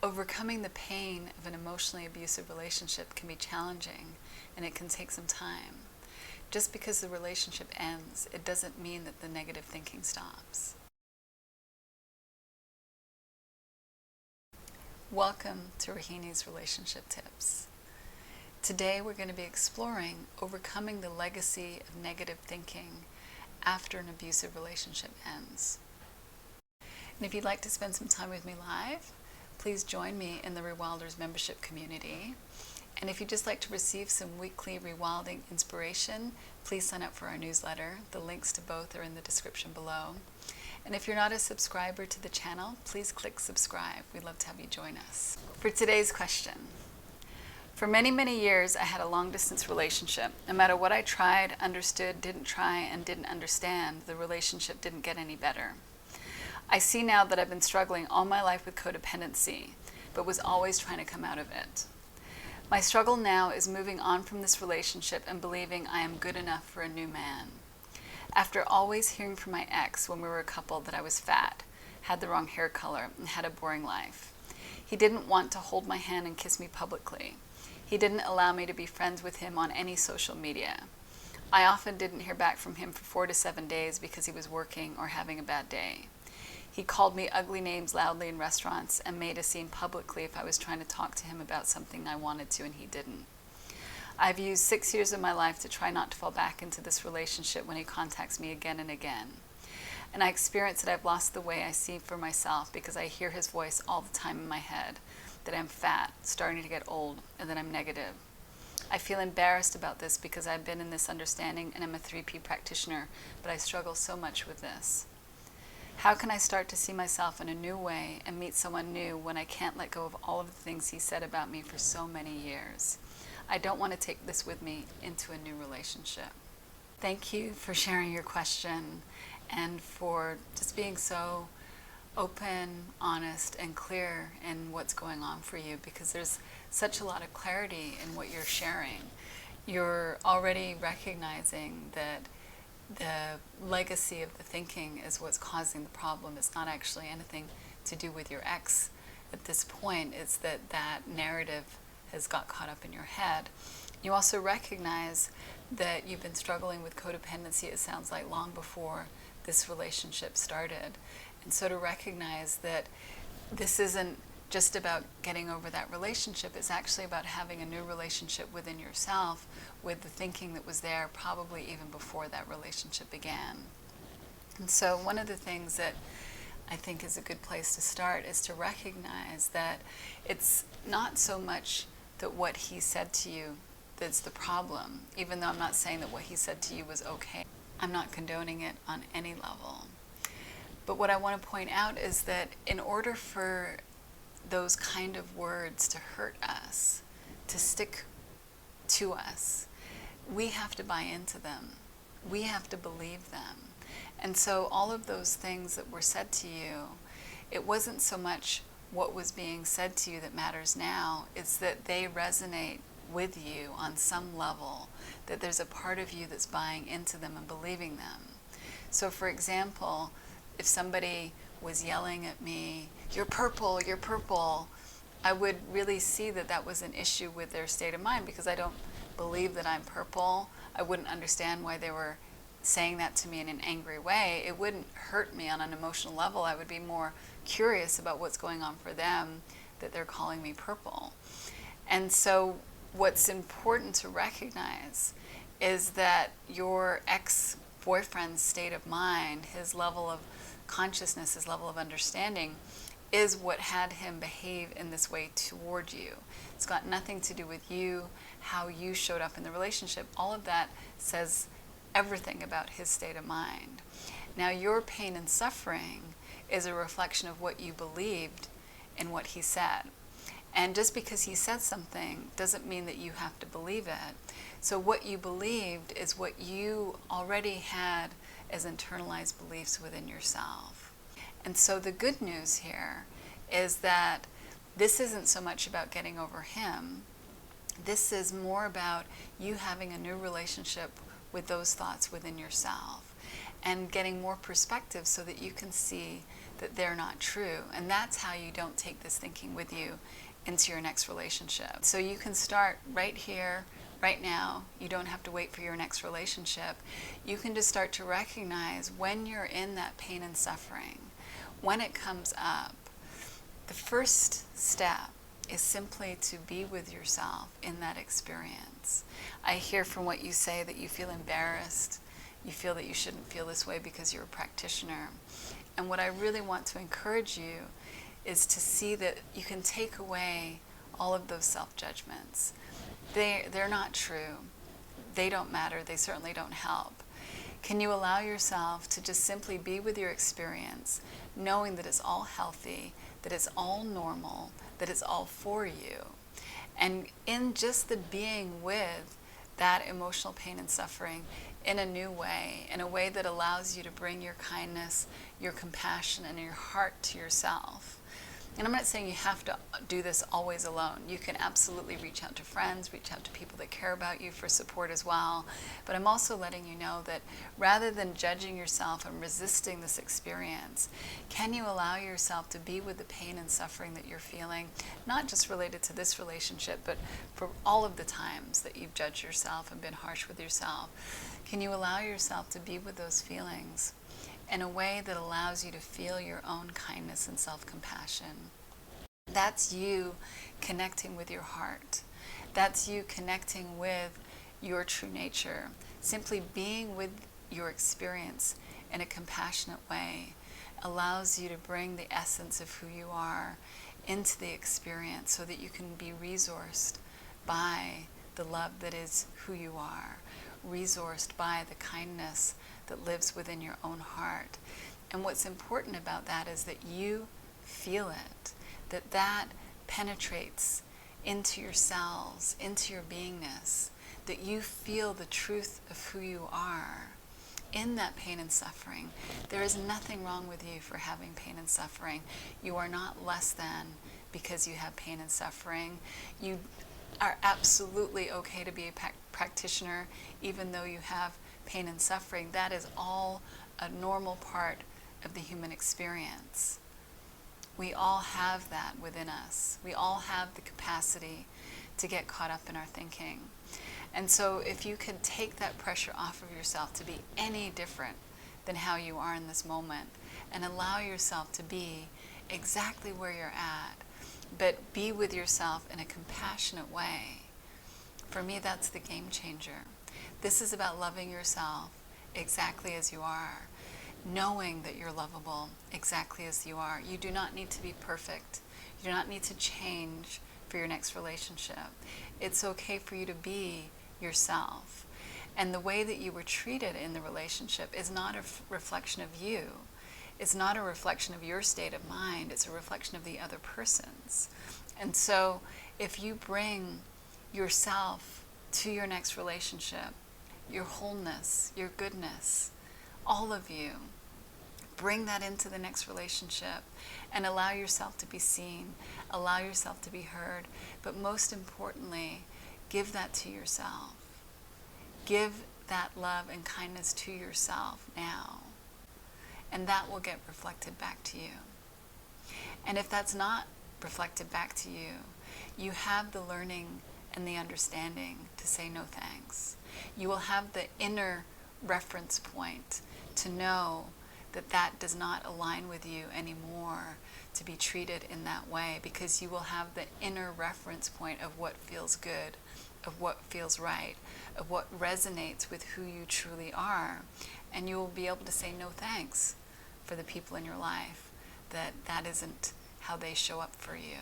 Overcoming the pain of an emotionally abusive relationship can be challenging, and it can take some time. Just because the relationship ends, it doesn't mean that the negative thinking stops. Welcome to Rohini's Relationship Tips. Today we're going to be exploring overcoming the legacy of negative thinking after an abusive relationship ends. And if you'd like to spend some time with me live, please join me in the Rewilders membership community. And if you'd just like to receive some weekly rewilding inspiration, please sign up for our newsletter. The links to both are in the description below. And if you're not a subscriber to the channel, please click subscribe. We'd love to have you join us. For today's question, for many, many years, I had a long-distance relationship. No matter what I tried, understood, didn't try, and didn't understand, the relationship didn't get any better. I see now that I've been struggling all my life with codependency, but was always trying to come out of it. My struggle now is moving on from this relationship and believing I am good enough for a new man. After always hearing from my ex when we were a couple that I was fat, had the wrong hair color, and had a boring life. He didn't want to hold my hand and kiss me publicly. He didn't allow me to be friends with him on any social media. I often didn't hear back from him for 4 to 7 days because he was working or having a bad day. He called me ugly names loudly in restaurants and made a scene publicly if I was trying to talk to him about something I wanted to and he didn't. I've used 6 years of my life to try not to fall back into this relationship when he contacts me again and again. And I experience that I've lost the way I see for myself because I hear his voice all the time in my head, that I'm fat, starting to get old, and that I'm negative. I feel embarrassed about this because I've been in this understanding and I'm a 3P practitioner, but I struggle so much with this. How can I start to see myself in a new way and meet someone new when I can't let go of all of the things he said about me for so many years? I don't want to take this with me into a new relationship. Thank you for sharing your question and for just being so open, honest, and clear in what's going on for you, because there's such a lot of clarity in what you're sharing. You're already recognizing that the legacy of the thinking is what's causing the problem. It's not actually anything to do with your ex at this point. It's that that narrative has got caught up in your head. You also recognize that you've been struggling with codependency, it sounds like, long before this relationship started. And so to recognize that this isn't just about getting over that relationship, it's actually about having a new relationship within yourself with the thinking that was there probably even before that relationship began. And so one of the things that I think is a good place to start is to recognize that it's not so much that what he said to you that's the problem, even though I'm not saying that what he said to you was okay. I'm not condoning it on any level. But what I want to point out is that in order for those kind of words to hurt us, to stick to us, we have to buy into them. We have to believe them. And so all of those things that were said to you, it wasn't so much what was being said to you that matters now, it's that they resonate with you on some level, that there's a part of you that's buying into them and believing them. So for example, if somebody was yelling at me, "You're purple, you're purple," I would really see that that was an issue with their state of mind because I don't believe that I'm purple. I wouldn't understand why they were saying that to me in an angry way. It wouldn't hurt me on an emotional level. I would be more curious about what's going on for them that they're calling me purple. And so what's important to recognize is that your ex-boyfriend's state of mind, his level of consciousness, his level of understanding, is what had him behave in this way toward you. It's got nothing to do with you, how you showed up in the relationship. All of that says everything about his state of mind. Now, your pain and suffering is a reflection of what you believed in what he said. And just because he said something doesn't mean that you have to believe it. So what you believed is what you already had as internalized beliefs within yourself. And so the good news here is that this isn't so much about getting over him. This is more about you having a new relationship with those thoughts within yourself and getting more perspective so that you can see that they're not true. And that's how you don't take this thinking with you into your next relationship. So you can start right here, right now. You don't have to wait for your next relationship. You can just start to recognize when you're in that pain and suffering, when it comes up. The first step is simply to be with yourself in that experience. I hear from what you say that you feel embarrassed. You feel that you shouldn't feel this way because you're a practitioner. And what I really want to encourage you is to see that you can take away all of those self-judgments. They're not true. They don't matter. They certainly don't help. Can you allow yourself to just simply be with your experience, knowing that it's all healthy, that it's all normal, that it's all for you? And in just the being with that emotional pain and suffering in a new way, in a way that allows you to bring your kindness, your compassion, and your heart to yourself. And I'm not saying you have to do this always alone. You can absolutely reach out to friends, reach out to people that care about you for support as well. But I'm also letting you know that rather than judging yourself and resisting this experience, can you allow yourself to be with the pain and suffering that you're feeling, not just related to this relationship, but for all of the times that you've judged yourself and been harsh with yourself? Can you allow yourself to be with those feelings in a way that allows you to feel your own kindness and self-compassion? That's you connecting with your heart. That's you connecting with your true nature. Simply being with your experience in a compassionate way allows you to bring the essence of who you are into the experience so that you can be resourced by the love that is who you are, resourced by the kindness that lives within your own heart. And what's important about that is that you feel it, that penetrates into your cells, into your beingness, that you feel the truth of who you are in that pain and suffering. There is nothing wrong with you for having pain and suffering. You are not less than because you have pain and suffering. You are absolutely okay to be a practitioner even though you have pain and suffering. That is all a normal part of the human experience. We all have that within us. We all have the capacity to get caught up in our thinking. And so if you could take that pressure off of yourself to be any different than how you are in this moment and allow yourself to be exactly where you're at, but be with yourself in a compassionate way, for me that's the game changer. This is about loving yourself exactly as you are, knowing that you're lovable exactly as you are. You do not need to be perfect. You do not need to change for your next relationship. It's okay for you to be yourself. And the way that you were treated in the relationship is not a reflection of you. It's not a reflection of your state of mind. It's a reflection of the other person's. And so if you bring yourself to your next relationship, your wholeness, your goodness, all of you, bring that into the next relationship and allow yourself to be seen, allow yourself to be heard, but most importantly, give that to yourself. Give that love and kindness to yourself now, and that will get reflected back to you. And if that's not reflected back to you, you have the learning and the understanding to say no thanks. You will have the inner reference point to know that that does not align with you anymore to be treated in that way, because you will have the inner reference point of what feels good, of what feels right, of what resonates with who you truly are. And you will be able to say no thanks for the people in your life that isn't how they show up for you.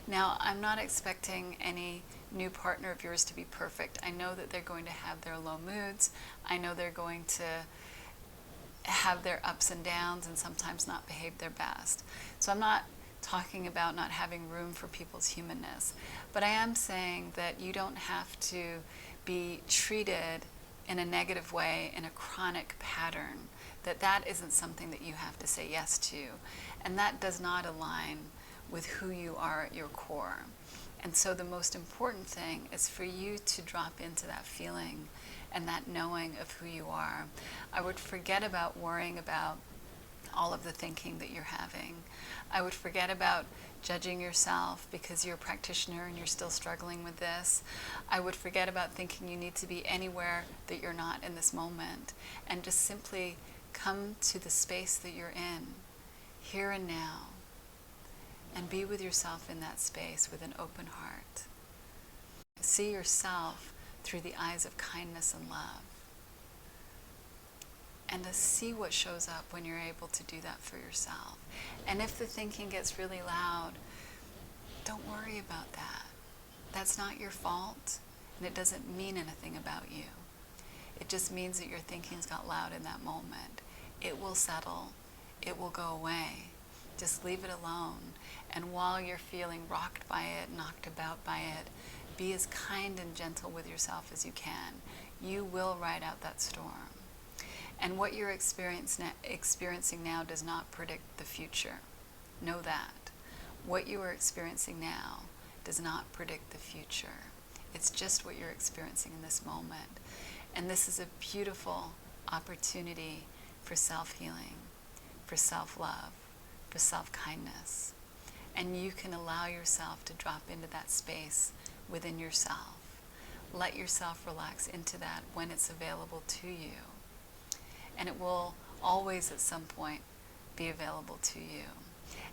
Now, I'm not expecting any new partner of yours to be perfect. I know that they're going to have their low moods. I know they're going to have their ups and downs and sometimes not behave their best. So I'm not talking about not having room for people's humanness, but I am saying that you don't have to be treated in a negative way in a chronic pattern, that isn't something that you have to say yes to, and that does not align with who you are at your core. And so the most important thing is for you to drop into that feeling and that knowing of who you are. I would forget about worrying about all of the thinking that you're having. I would forget about judging yourself because you're a practitioner and you're still struggling with this. I would forget about thinking you need to be anywhere that you're not in this moment, and just simply come to the space that you're in, here and now, and be with yourself in that space with an open heart. See yourself through the eyes of kindness and love. And to see what shows up when you're able to do that for yourself. And if the thinking gets really loud, don't worry about that. That's not your fault, and it doesn't mean anything about you. It just means that your thinking's got loud in that moment. It will settle. It will go away. Just leave it alone. And while you're feeling rocked by it, knocked about by it, be as kind and gentle with yourself as you can. You will ride out that storm. And what you're experiencing now does not predict the future. Know that. What you are experiencing now does not predict the future. It's just what you're experiencing in this moment. And this is a beautiful opportunity for self-healing, for self-love, for self-kindness. And you can allow yourself to drop into that space within yourself. Let yourself relax into that when it's available to you. And it will always at some point be available to you.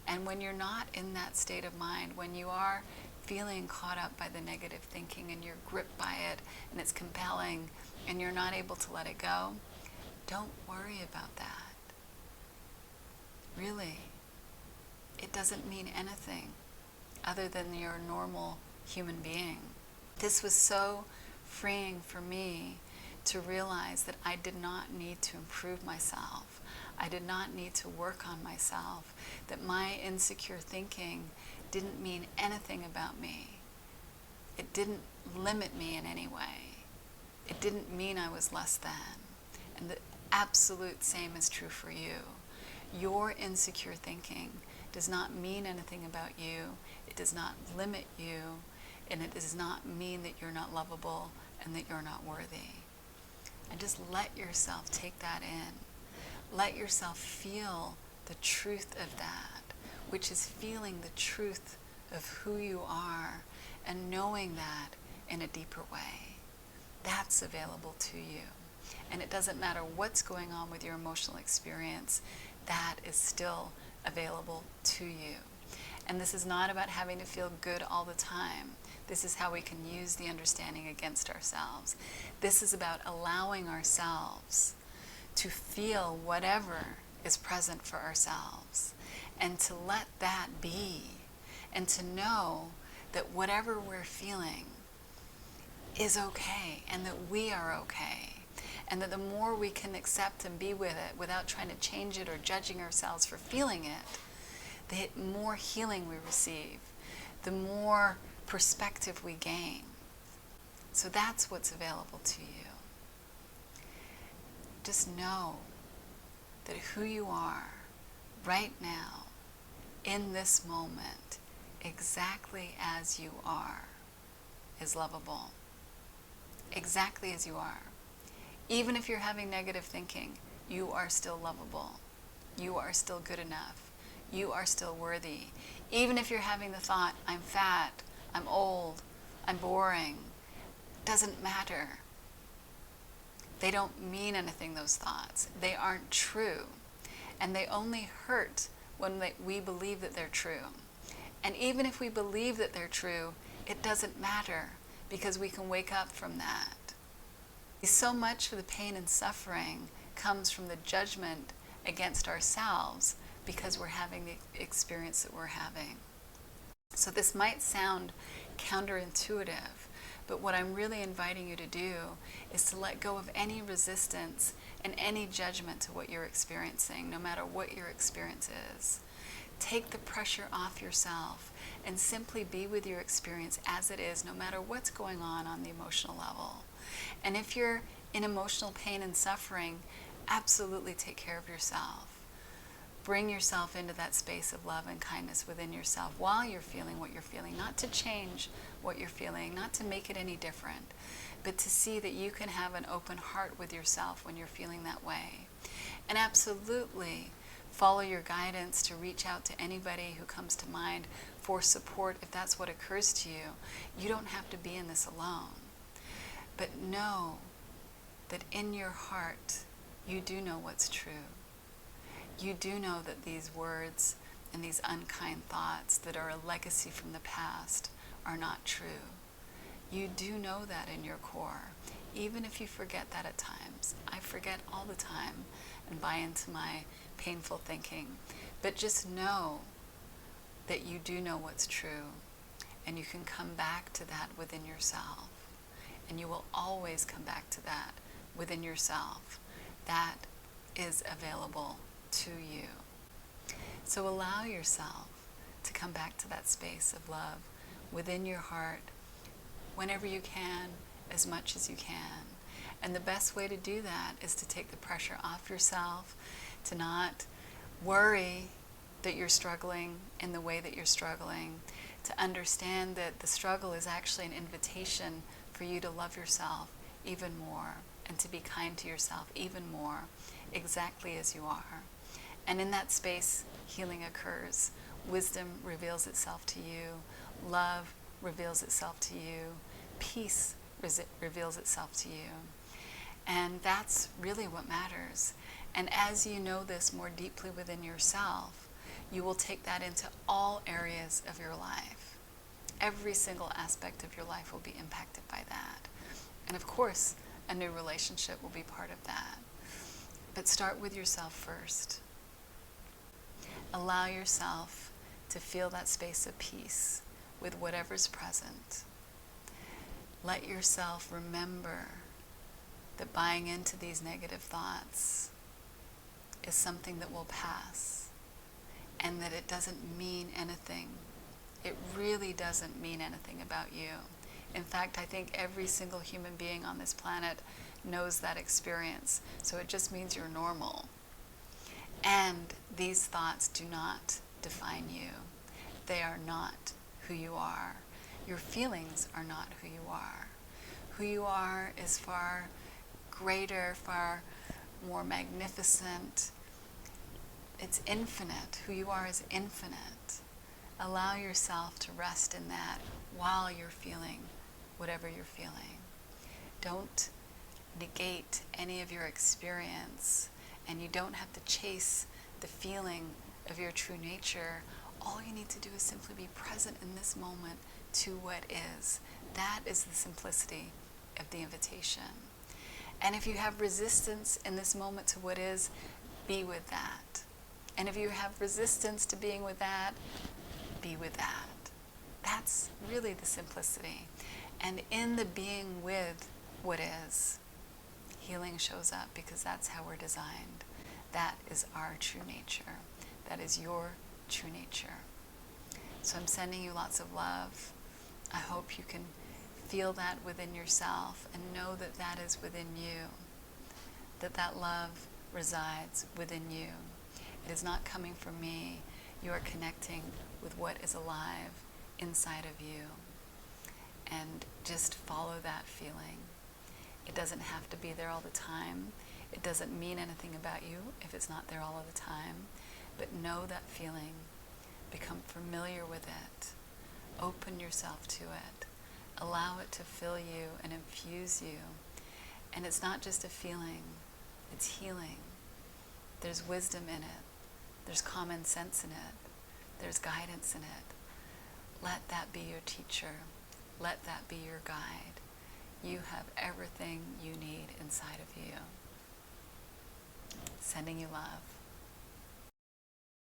And when you're not in that state of mind, when you are feeling caught up by the negative thinking and you're gripped by it and it's compelling and you're not able to let it go, don't worry about that. Really, it doesn't mean anything other than you're a normal human being. This was so freeing for me to realize that I did not need to improve myself. I did not need to work on myself. That my insecure thinking didn't mean anything about me. It didn't limit me in any way. It didn't mean I was less than. And the absolute same is true for you. Your insecure thinking does not mean anything about you. It does not limit you. And it does not mean that you're not lovable and that you're not worthy. And just let yourself take that in. Let yourself feel the truth of that, which is feeling the truth of who you are and knowing that in a deeper way. That's available to you. And it doesn't matter what's going on with your emotional experience, that is still available to you. And this is not about having to feel good all the time. This is how we can use the understanding against ourselves. This is about allowing ourselves to feel whatever is present for ourselves and to let that be and to know that whatever we're feeling is okay and that we are okay. And that the more we can accept and be with it without trying to change it or judging ourselves for feeling it, the more healing we receive, the more perspective we gain. So that's what's available to you. Just know that who you are right now, in this moment, exactly as you are, is lovable. Exactly as you are. Even if you're having negative thinking, you are still lovable. You are still good enough. You are still worthy. Even if you're having the thought, I'm fat, I'm old, I'm boring, doesn't matter. They don't mean anything, those thoughts. They aren't true. And they only hurt when we believe that they're true. And even if we believe that they're true, it doesn't matter because we can wake up from that. So much of the pain and suffering comes from the judgment against ourselves because we're having the experience that we're having. So this might sound counterintuitive, but what I'm really inviting you to do is to let go of any resistance and any judgment to what you're experiencing, no matter what your experience is. Take the pressure off yourself and simply be with your experience as it is, no matter what's going on the emotional level. And if you're in emotional pain and suffering, absolutely take care of yourself. Bring yourself into that space of love and kindness within yourself while you're feeling what you're feeling, not to change what you're feeling, not to make it any different, but to see that you can have an open heart with yourself when you're feeling that way. And absolutely follow your guidance to reach out to anybody who comes to mind for support if that's what occurs to you. You don't have to be in this alone. But know that in your heart, you do know what's true. You do know that these words and these unkind thoughts that are a legacy from the past are not true. You do know that in your core, even if you forget that at times. I forget all the time and buy into my painful thinking. But just know that you do know what's true, and you can come back to that within yourself. And you will always come back to that within yourself. That is available to you. So allow yourself to come back to that space of love within your heart whenever you can, as much as you can. And the best way to do that is to take the pressure off yourself, to not worry that you're struggling in the way that you're struggling, to understand that the struggle is actually an invitation for you to love yourself even more and to be kind to yourself even more, exactly as you are. And in that space, healing occurs. Wisdom reveals itself to you. Love reveals itself to you. Peace reveals itself to you. And that's really what matters. And as you know this more deeply within yourself, you will take that into all areas of your life. Every single aspect of your life will be impacted by that. And of course, a new relationship will be part of that. But start with yourself first. Allow yourself to feel that space of peace with whatever's present. Let yourself remember that buying into these negative thoughts is something that will pass, and that it doesn't mean anything. It really doesn't mean anything about you. In fact, I think every single human being on this planet knows that experience, so it just means you're normal. And these thoughts do not define you. They are not who you are. Your feelings are not who you are. Who you are is far greater, far more magnificent. It's infinite. Who you are is infinite. Allow yourself to rest in that while you're feeling whatever you're feeling. Don't negate any of your experience, and you don't have to chase the feeling of your true nature. All you need to do is simply be present in this moment to what is. That is the simplicity of the invitation. And if you have resistance in this moment to what is, be with that. And if you have resistance to being with that, be with that. That's really the simplicity. And in the being with what is, healing shows up, because that's how we're designed. That is our true nature. That is your true nature. So I'm sending you lots of love. I hope you can feel that within yourself and know that that is within you, that that love resides within you. It is not coming from me. You are connecting with what is alive inside of you. And just follow that feeling. It doesn't have to be there all the time. It doesn't mean anything about you if it's not there all of the time. But know that feeling. Become familiar with it. Open yourself to it. Allow it to fill you and infuse you. And it's not just a feeling, it's healing. There's wisdom in it. There's common sense in it. There's guidance in it. Let that be your teacher. Let that be your guide. You have everything you need inside of you. Sending you love.